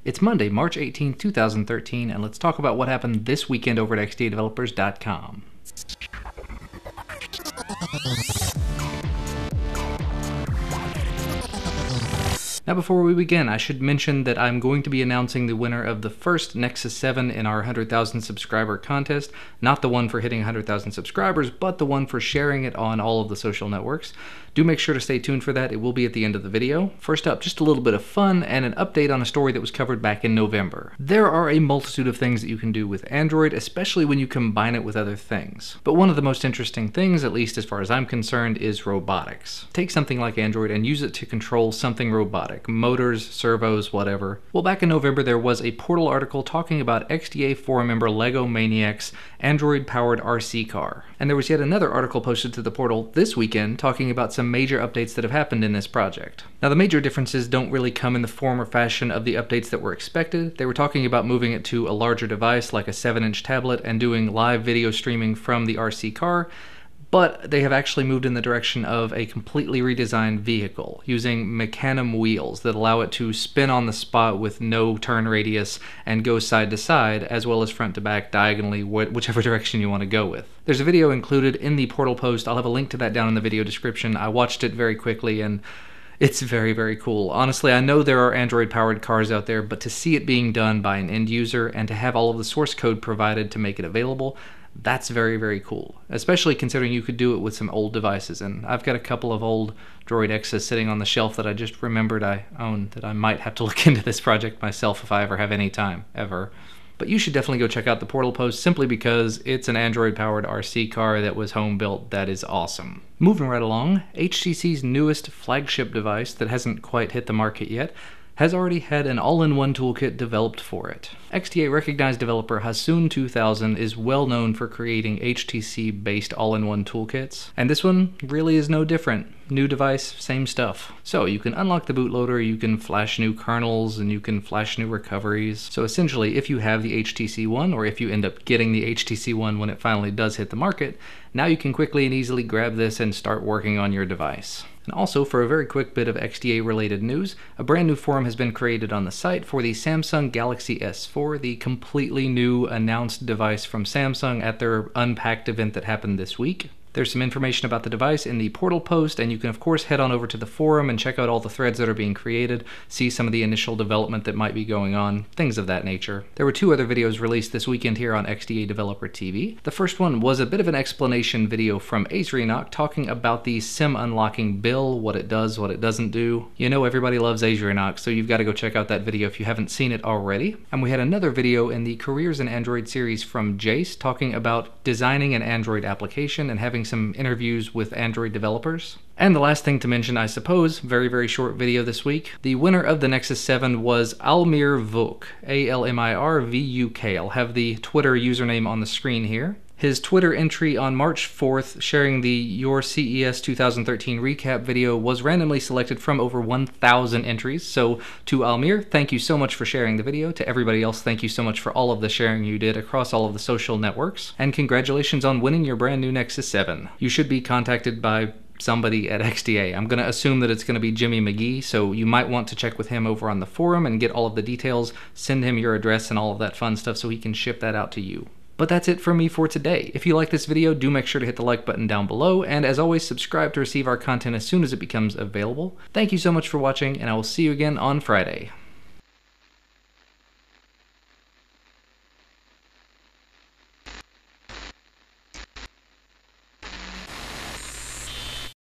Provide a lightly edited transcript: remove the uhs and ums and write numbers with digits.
It's Monday, March 18, 2013, and let's talk about what happened this weekend over at XDA-Developers.com. Now before we begin, I should mention that I'm going to be announcing the winner of the first Nexus 7 in our 100,000 subscriber contest. Not the one for hitting 100,000 subscribers, but the one for sharing it on all of the social networks. Do make sure to stay tuned for that. It will be at the end of the video. First up, just a little bit of fun and an update on a story that was covered back in November. There are a multitude of things that you can do with Android, especially when you combine it with other things. But one of the most interesting things, at least as far as I'm concerned, is robotics. Take something like Android and use it to control something robotic. Motors, servos, whatever. Well, back in November there was a Portal article talking about XDA forum member Lego Maniac's Android-powered RC car. And there was yet another article posted to the portal this weekend talking about some major updates that have happened in this project. Now the major differences don't really come in the form or fashion of the updates that were expected. They were talking about moving it to a larger device like a 7-inch tablet and doing live video streaming from the RC car. But they have actually moved in the direction of a completely redesigned vehicle, using mecanum wheels that allow it to spin on the spot with no turn radius and go side to side, as well as front to back diagonally, whichever direction you want to go with. There's a video included in the portal post. I'll have a link to that down in the video description. I watched it very quickly and it's very, very cool. Honestly, I know there are Android-powered cars out there, but to see it being done by an end user and to have all of the source code provided to make it available, that's very, very cool, especially considering you could do it with some old devices. And I've got a couple of old Droid X's sitting on the shelf that I just remembered I own that I might have to look into this project myself if I ever have any time, ever. But you should definitely go check out the portal post simply because it's an Android-powered RC car that was home-built that is awesome. Moving right along, HTC's newest flagship device that hasn't quite hit the market yet has already had an all-in-one toolkit developed for it. XDA-recognized developer Hasun 2000 is well known for creating HTC-based all-in-one toolkits, and this one really is no different. New device, same stuff. So you can unlock the bootloader, you can flash new kernels, and you can flash new recoveries. So essentially, if you have the HTC One, or if you end up getting the HTC One when it finally does hit the market, now you can quickly and easily grab this and start working on your device. And also, for a very quick bit of XDA-related news, a brand new forum has been created on the site for the Samsung Galaxy S4, the completely new announced device from Samsung at their Unpacked event that happened this week. There's some information about the device in the portal post, and you can of course head on over to the forum and check out all the threads that are being created, see some of the initial development that might be going on, things of that nature. There were two other videos released this weekend here on XDA Developer TV. The first one was a bit of an explanation video from Azrenock talking about the SIM unlocking bill, what it does, what it doesn't do. You know everybody loves Azrenock, so you've got to go check out that video if you haven't seen it already. And we had another video in the Careers in Android series from Jace talking about designing an Android application and having some interviews with Android developers. And the last thing to mention, I suppose, very, very short video this week. The winner of the Nexus 7 was Almir Vuk, A-L-M-I-R-V-U-K. I'll have the Twitter username on the screen here. His Twitter entry on March 4th sharing the Your CES 2013 recap video was randomly selected from over 1,000 entries. So to Almir, thank you so much for sharing the video. To everybody else, thank you so much for all of the sharing you did across all of the social networks. And congratulations on winning your brand new Nexus 7. You should be contacted by somebody at XDA. I'm going to assume that it's going to be Jimmy McGee, so you might want to check with him over on the forum and get all of the details, send him your address and all of that fun stuff so he can ship that out to you. But that's it from me for today. If you like this video, do make sure to hit the like button down below, and as always, subscribe to receive our content as soon as it becomes available. Thank you so much for watching, and I will see you again on Friday.